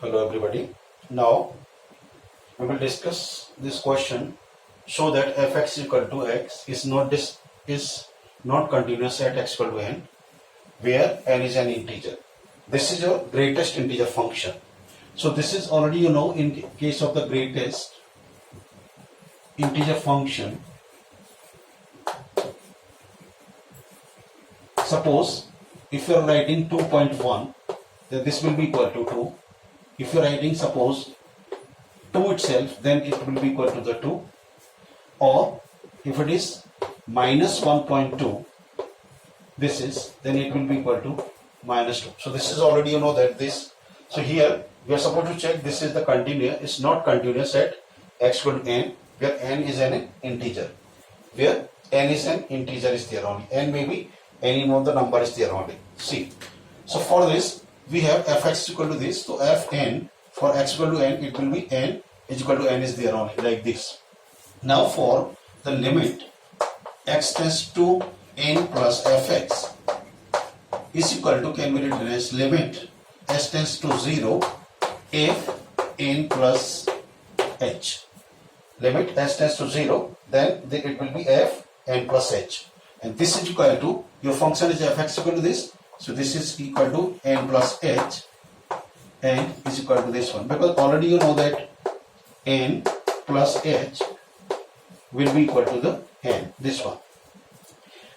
Hello everybody. Now we will discuss this question. Show that fx equal to x is not continuous at x equal to n, where n is an integer. This is your greatest integer function. So this is already in case of the greatest integer function. Suppose if you are writing 2.1, then this will be equal to 2. If you are writing suppose 2 itself, then it will be equal to the 2. Or if it is minus 1.2, then it will be equal to minus 2. So this is already that this. So here we are supposed to check this is the continuous. It's not continuous at x equal to n, where n is an integer. Where n is an integer is there only. N may be any more the number is there only. See. So for this we have fx equal to this. So fn for x equal to n, it will be n is equal to n is there only, like this. Now for the limit x tends to n plus fx is equal to, can be written as limit s tends to 0 if n plus h. Limit s tends to 0, then it will be f n plus h. And this is equal to, your function is fx equal to this. So this is equal to n plus h and is equal to this one, because already you know that n plus h will be equal to the n, this one.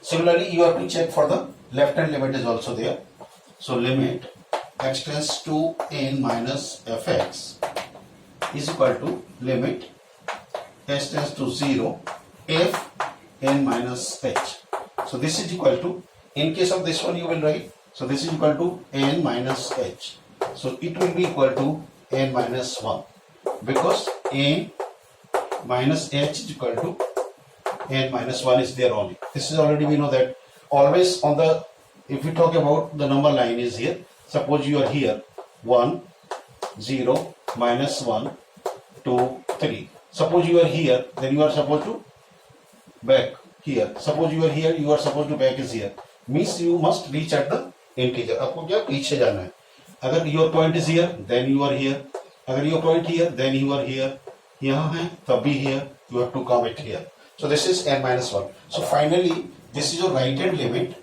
Similarly, you have to check for the left hand limit is also there. So limit x tends to n minus fx is equal to limit s tends to 0 f n minus h. So this is equal to, in case of this one you will write, so this is equal to n minus h. So it will be equal to n minus 1, because n minus h is equal to n minus 1 is there only. This is already, we know that always on the, if we talk about the number line is here, suppose you are here 1, 0, minus 1, 2, 3. Suppose you are here, then you are supposed to back here. Suppose you are here, you are supposed to back is here. Means you must reach at the integer. आपको क्या पीछे जाना है. अगर your point is here, then you are here. अगर your point here, then you are here. यहाँ है, तब भी here. You have to come it here. So this is n minus 1. So finally, this is your right hand limit,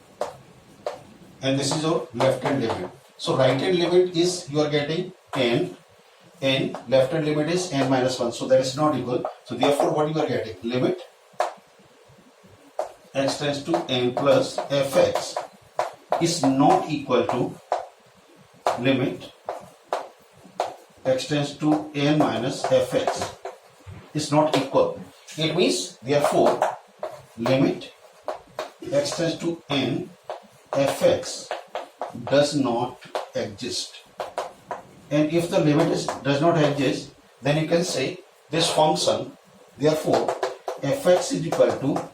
and this is your left hand limit. So right hand limit is you are getting n. Left hand limit is n minus 1. So that is not equal. So therefore, what you are getting? Limit x tends to n plus fx is not equal to limit x tends to n minus fx is not equal. It means therefore limit x tends to n fx does not exist. And if the limit does not exist, then you can say this function, therefore fx is equal to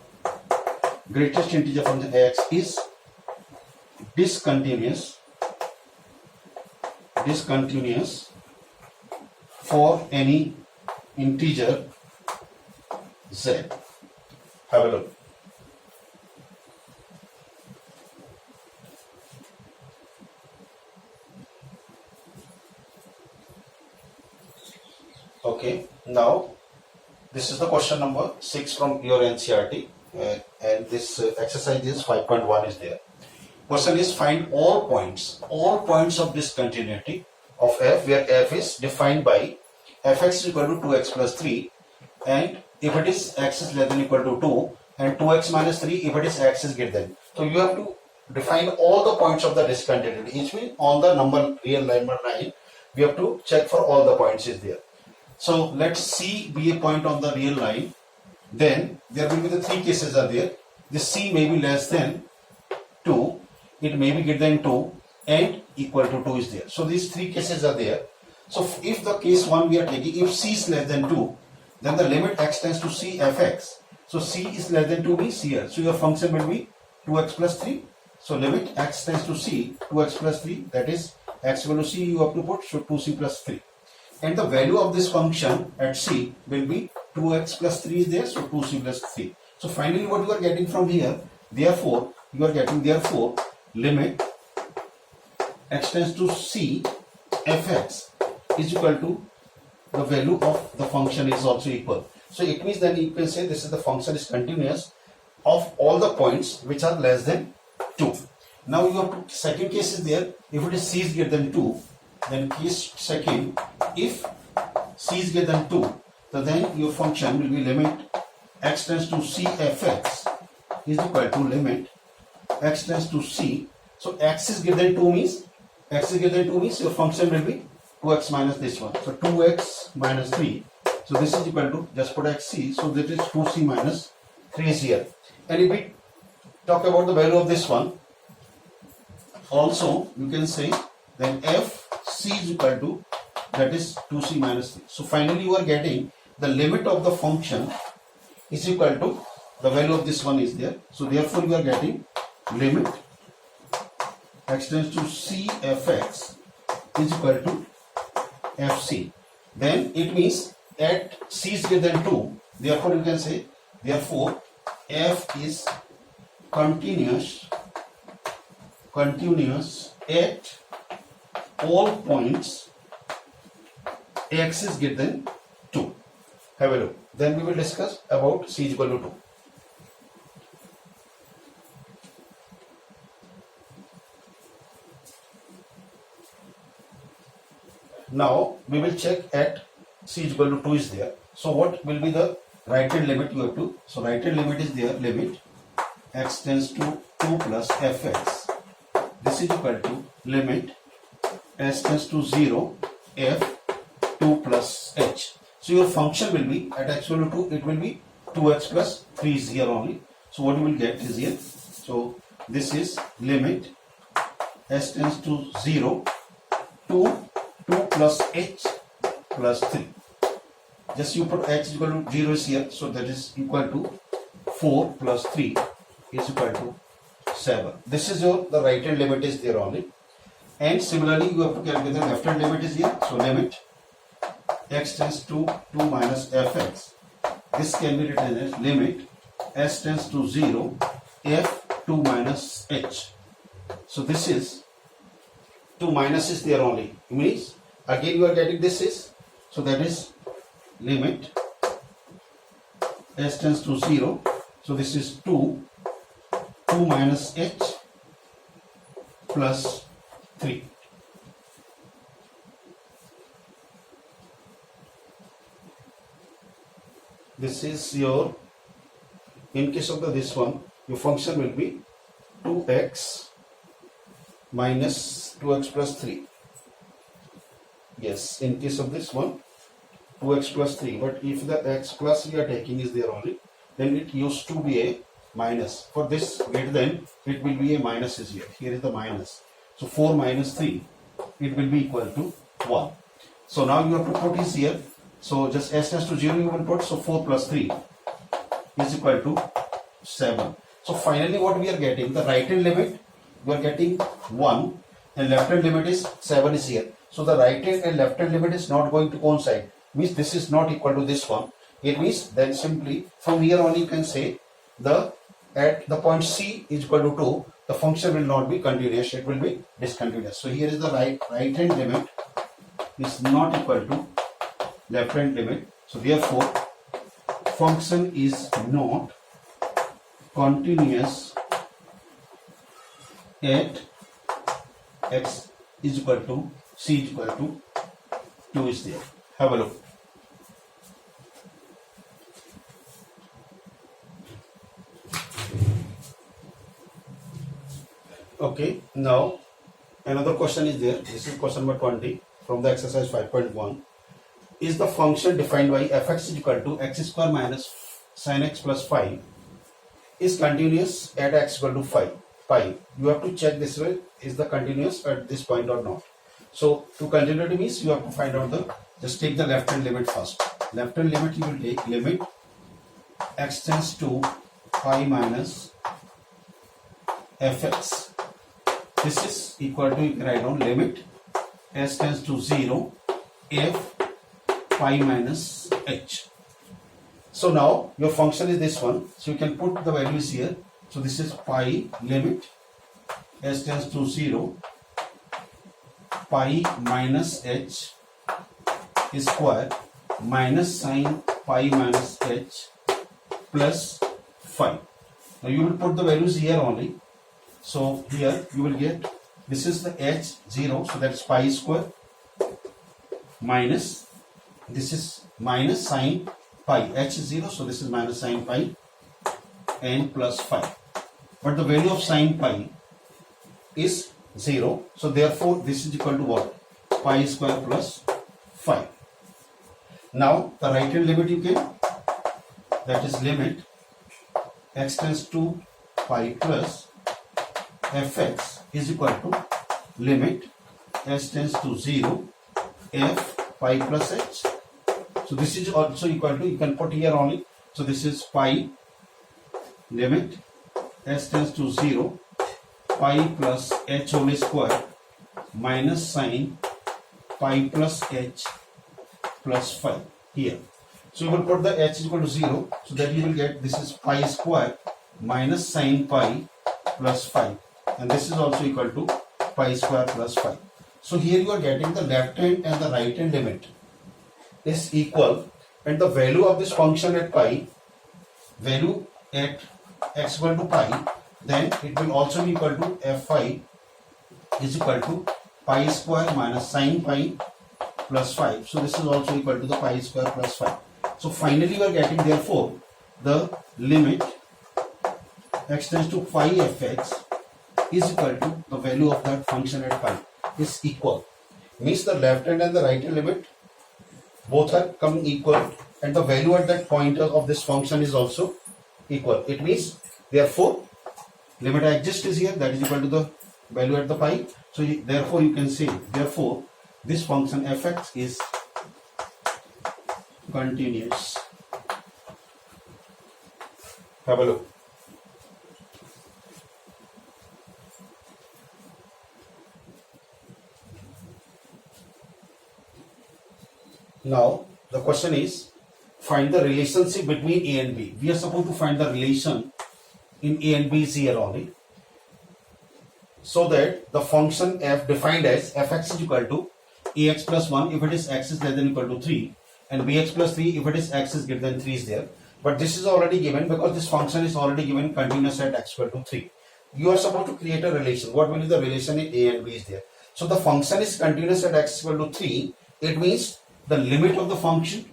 greatest integer function x is discontinuous for any integer z. Have a look. Okay, now this is the question number 6 from your NCERT, and this exercise is 5.1 is there. Question is, find all points of discontinuity of f, where f is defined by fx is equal to 2x plus 3, and if it is x is less than or equal to 2, and 2x minus 3 if it is x is greater than. So you have to define all the points of the discontinuity. Each means on the real number line, we have to check for all the points is there. So let C be a point on the real line. Then there will be the three cases are there. This C may be less than 2, it may be greater than 2, and equal to 2 is there. So these three cases are there. So if the case 1 we are taking, if C is less than 2, then the limit x tends to C fx. So C is less than 2 means here. So your function will be 2x plus 3. So limit x tends to C 2x plus 3, that is x equal to C you have to put, so 2c plus 3. And the value of this function at C will be 2x plus 3 is there, so 2c plus 3. So finally what you are getting from here, therefore you are getting limit x tends to C fx is equal to the value of the function is also equal. So it means then you can say this is the function is continuous of all the points which are less than 2. Now your second case is there. If it is c is greater than 2, then case second, if c is greater than 2, so then your function will be limit x tends to c fx is equal to limit x tends to c. So x is greater than 2 means your function will be 2x minus this one. So 2x minus 3. So this is equal to, just put xc, so that is 2c minus 3 is here. And if we talk about the value of this one, also you can say then fc is equal to, that is 2c minus 3. So finally you are getting the limit of the function is equal to the value of this one is there. So therefore you are getting limit x tends to c fx is equal to fc. Then it means at c is greater than 2, therefore you can say, therefore f is continuous at all points x is greater than 2. Have a look. Then we will discuss about c is equal to 2. Now we will check at c is equal to 2 is there. So what will be the right hand limit you have to? So right hand limit is there, limit x tends to 2 plus fx. This is equal to limit s tends to 0 f 2 plus h. So your function will be at x equal to 2, it will be 2x plus 3 is here only. So what you will get is here. So this is limit s tends to 0 to 2 plus h plus 3. Just you put h equal to 0 is here, so that is equal to 4 plus 3 is equal to 7. This is your, the right hand limit is there only. And similarly you have to calculate the left hand limit is here. So limit x tends to 2 minus fx. This can be written as limit s tends to 0 f 2 minus h. So this is 2 minus is there only. It means again you are getting this is, so that is limit s tends to 0. So this is 2 minus h plus 3. This is your, in case of this one, your function will be 2x minus 2x plus 3. Yes, in case of this one, 2x plus 3. But if the x plus we are taking is there only, then it used to be a minus. For this greater than, it will be a minus is here. Here is the minus. So 4 minus 3, it will be equal to 1. So now you have to put is here. So just s tends to 0 you will put. So 4 plus 3 is equal to 7. So finally what we are getting, the right hand limit, we are getting 1 and left hand limit is 7 is here. So the right hand and left hand limit is not going to coincide. Means this is not equal to this one. It means then simply from here on you can say the at the point c is equal to 2, the function will not be continuous, it will be discontinuous. So here is the right hand limit is not equal to left hand limit. So therefore function is not continuous at x is equal to c is equal to 2 is there. Have a look. Okay, now another question is there. This is question number 20 from the exercise 5.1. Is the function defined by fx is equal to x square minus sin x plus 5 is continuous at x equal to 5. You have to check this way, is the continuous at this point or not. So to continuity means you have to find out the, just take the left hand limit first. Left hand limit you will take limit x tends to 5 minus fx. This is equal to, you can write down limit s tends to 0 f 5 minus h. So now your function is this one. So you can put the values here. So this is pi limit s tends to 0 pi minus h square minus sine pi minus h plus 5. Now you will put the values here only. So here you will get, this is the h 0, so that's pi square minus, this is minus sine pi, h is 0, so this is minus sine pi and plus 5. But the value of sine pi is 0, so therefore this is equal to what? Pi square plus 5. Now the right hand limit you can, that is limit x tends to pi plus fx is equal to limit s tends to 0 f pi plus h. So this is also equal to, you can put here only, so this is pi limit s tends to 0 pi plus h whole square minus sine pi plus h plus 5 here. So you will put the h is equal to 0, so that you will get, this is pi square minus sine pi plus 5, and this is also equal to pi square plus 5. So here you are getting the left hand and the right hand limit is equal, and the value of this function at pi, value at x equal to pi, then it will also be equal to fi is equal to pi square minus sine pi plus 5. So this is also equal to the pi square plus 5. So finally we are getting, therefore the limit x tends to phi fx is equal to the value of that function at pi is equal. Means the left hand and the right hand limit both are coming equal, and the value at that point of this function is also equal. It means therefore limit I exist is here, that is equal to the value at the pi. So therefore you can say, therefore this function fx is continuous. Have a look. Now the question is, find the relationship between a and b. We are supposed to find the relation in a and b is here only, so that the function f defined as fx is equal to ax plus 1 if it is x is less than equal to 3, and bx plus 3 if it is x is greater than 3 is there. But this is already given because this function is already given continuous at x equal to 3. You are supposed to create a relation. What will be the relation in a and b is there? So the function is continuous at x equal to 3. It means the limit of the function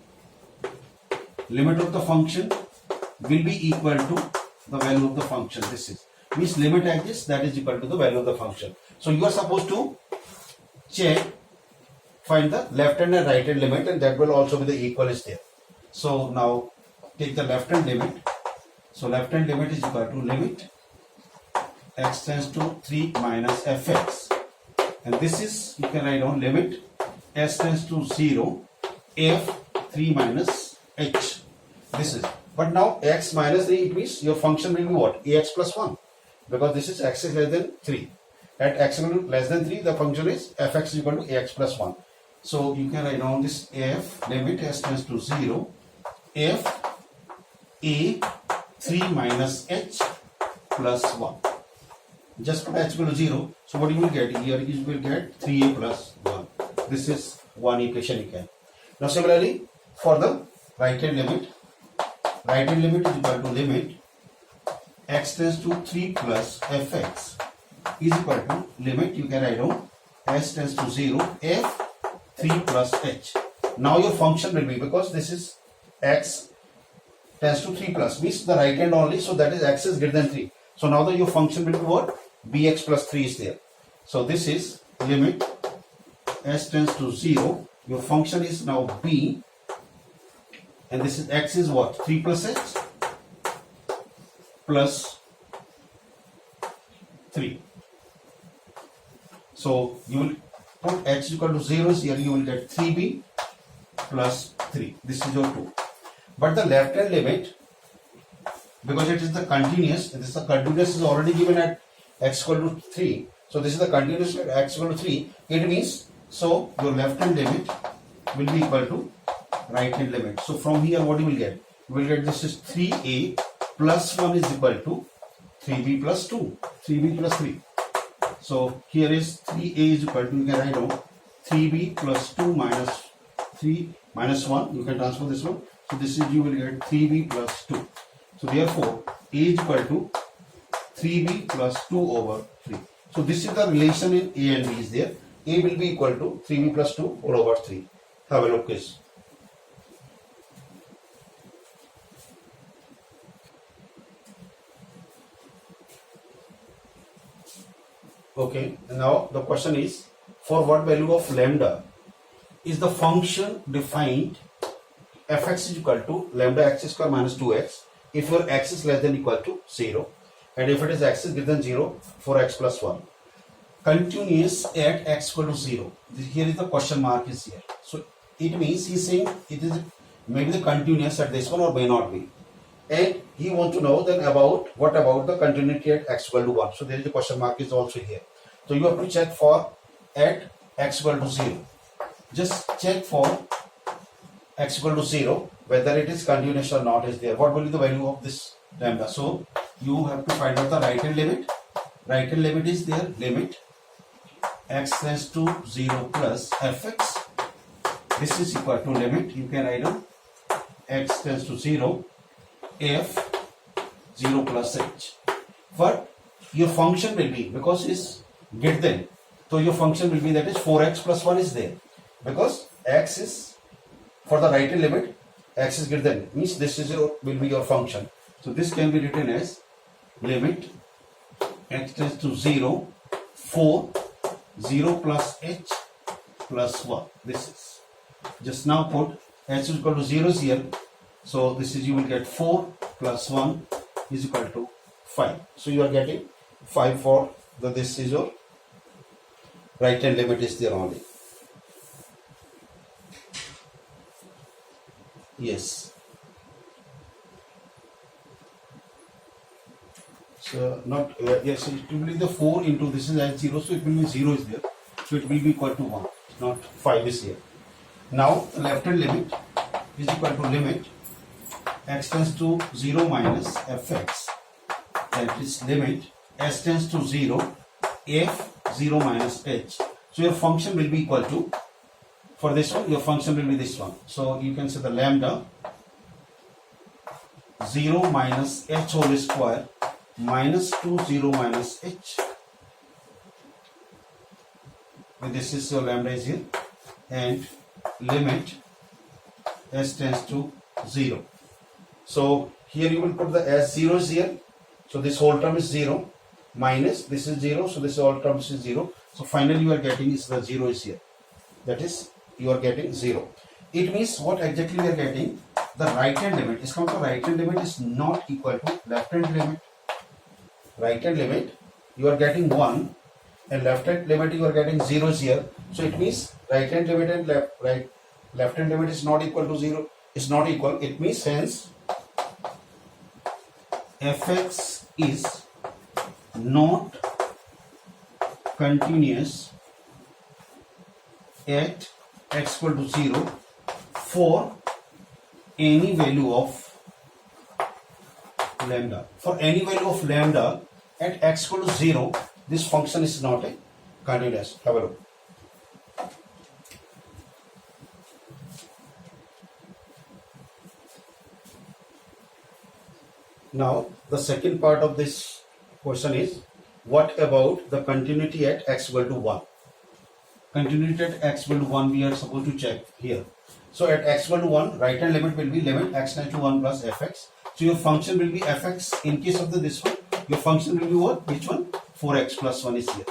will be equal to the value of the function. This is means limit exists, that is equal to the value of the function. So you are supposed to check, find the left hand and right hand limit, and that will also be the equal is there. So now take the left hand limit. So left hand limit is equal to limit x tends to 3 minus fx, and this is, you can write down limit s tends to 0 f 3 minus h. This is, but now x minus 3, it means your function will be what? Ax plus 1, because this is x is less than 3. At x equal to less than 3, the function is fx is equal to ax plus 1. So you can write down this f limit s tends to 0 f a 3 minus h plus 1. Just put h equal to 0. So what you will get here, you will get 3a plus 1. This is one equation you can. Now similarly for the right hand limit is equal to limit x tends to 3 plus fx is equal to limit, you can write down s tends to 0 f 3 plus h. Now your function will be, because this is x tends to 3 plus, means the right hand only, so that is x is greater than 3. So now your function will be what? Bx plus 3 is there. So this is limit s tends to 0, your function is now b, and this is x is what? 3 plus h plus 3. So you will put h equal to 0 here, you will get 3b plus 3. This is your 2. But the left hand limit, because it is the continuous, and this the continuous is already given at x equal to 3. So this is the continuous at x equal to 3. It means, so your left hand limit will be equal to right hand limit. So from here what you will get? You will get this is 3a plus 1 is equal to 3b plus 2, 3b plus 3. So here is 3a is equal to, you can write down 3b plus 2 minus 3 minus 1, you can transfer this one. So this is, you will get 3b plus 2. So therefore, A is equal to 3b plus 2 over 3. So this is the relation in A and B is there. A will be equal to 3b plus 2 all over 3. Have a look, guys. Okay, now the question is, for what value of lambda is the function defined fx is equal to lambda x square minus 2x if your x is less than or equal to 0, and if it is x is greater than 0 for x plus 1. Continuous at x equal to 0. Here is the question mark is here. So it means he is saying it is maybe the continuous at this one or may not be. And he wants to know then about what about the continuity at x equal to 1. So there is a question mark is also here. So you have to check for at x equal to 0. Just check for x equal to 0 whether it is continuous or not is there. What will be the value of this lambda? So you have to find out the right hand limit. Right hand limit is there, limit x tends to 0 plus fx. This is equal to limit, you can write down x tends to 0 f 0 plus h. But your function will be, because it's get then, so your function will be, that is 4x plus 1 is there, because x is for the right hand limit, x is greater than, means this is your will be your function. So this can be written as limit x tends to 0 4 0 plus h plus 1. This is just now put h is equal to 0 here. So this is, you will get 4 plus 1 is equal to 5. So you are getting 5 for the, this is your right hand limit is there only. Yes. So not yes, it will be the 4 into this is as 0, so it will be 0 is there. So it will be equal to 1, not 5 is here. Now left hand limit is equal to limit x tends to 0 minus fx, that is limit s tends to 0 f 0 minus h. So your function will be equal to, for this one your function will be this one. So you can say the lambda 0 minus h whole square minus 2 0 minus h. And this is your lambda is here, and limit s tends to 0. So here you will put the s 0 is here, so this whole term is 0 minus this is 0, so this whole term is 0. So finally you are getting is the 0 is here, that is you are getting 0. It means what exactly we are getting, the right hand limit is come to right hand limit is not equal to left hand limit. Right hand limit you are getting 1 and left hand limit you are getting 0 here. So it means right hand limit and left hand limit is not equal to 0, is not equal. It means hence fx is not continuous at x equal to 0 for any value of lambda. For any value of lambda at x equal to 0, this function is not a continuous. Have a look. Now the second part of this question is, what about the continuity at x equal to 1? Continuity at x equal to 1 we are supposed to check here. So at x equal to 1, right hand limit will be limit x tends to 1 plus fx. So your function will be fx. In case of this one, your function will be what? Which one? 4x plus 1 is here.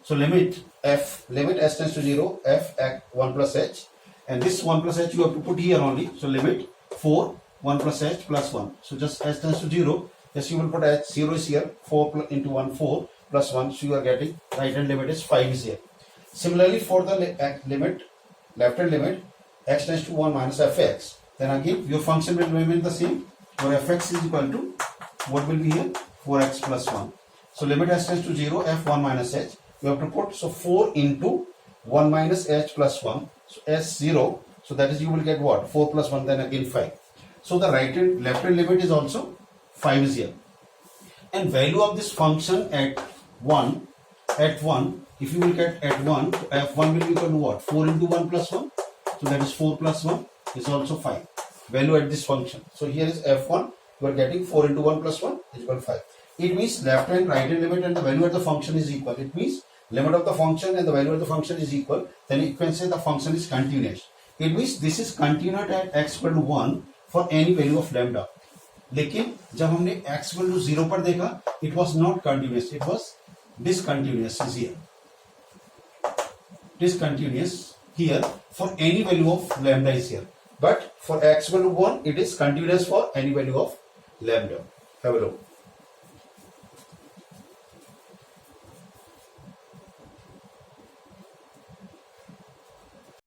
So limit f, limit s tends to 0 f at 1 plus h, and this 1 plus h you have to put here only. So limit 4 1 plus h plus 1. So just s tends to 0, yes you will put h, 0 is here, 4 into 1 4 plus 1, so you are getting right hand limit is 5 is here. Similarly for the limit, left hand limit x tends to 1 minus fx, then again your function will remain the same, where fx is equal to what will be here, 4x plus 1. So limit s tends to 0 f 1 minus h, you have to put, so 4 into 1 minus h plus 1, so s 0, so that is you will get what, 4 plus 1, then again 5. So the right hand left hand limit is also 5 is here, and value of this function at 1, if you will get at 1, f1 will be equal to what, 4 into 1 plus 1, So that is 4 plus 1 is also 5. Value at this function. So here is f1. You are getting 4 into 1 plus 1 is equal to 5. It means left hand, right hand limit and the value of the function is equal. It means limit of the function and the value of the function is equal. Then you can say the function is continuous. It means this is continuous at x equal to 1 for any value of lambda. लेकिन जब हमने x equal to 0 पर देखा, it was not continuous. It was discontinuous is here. Discontinuous here for any value of lambda is here. But for x equal to 1, it is continuous for any value of lambda. Have a look.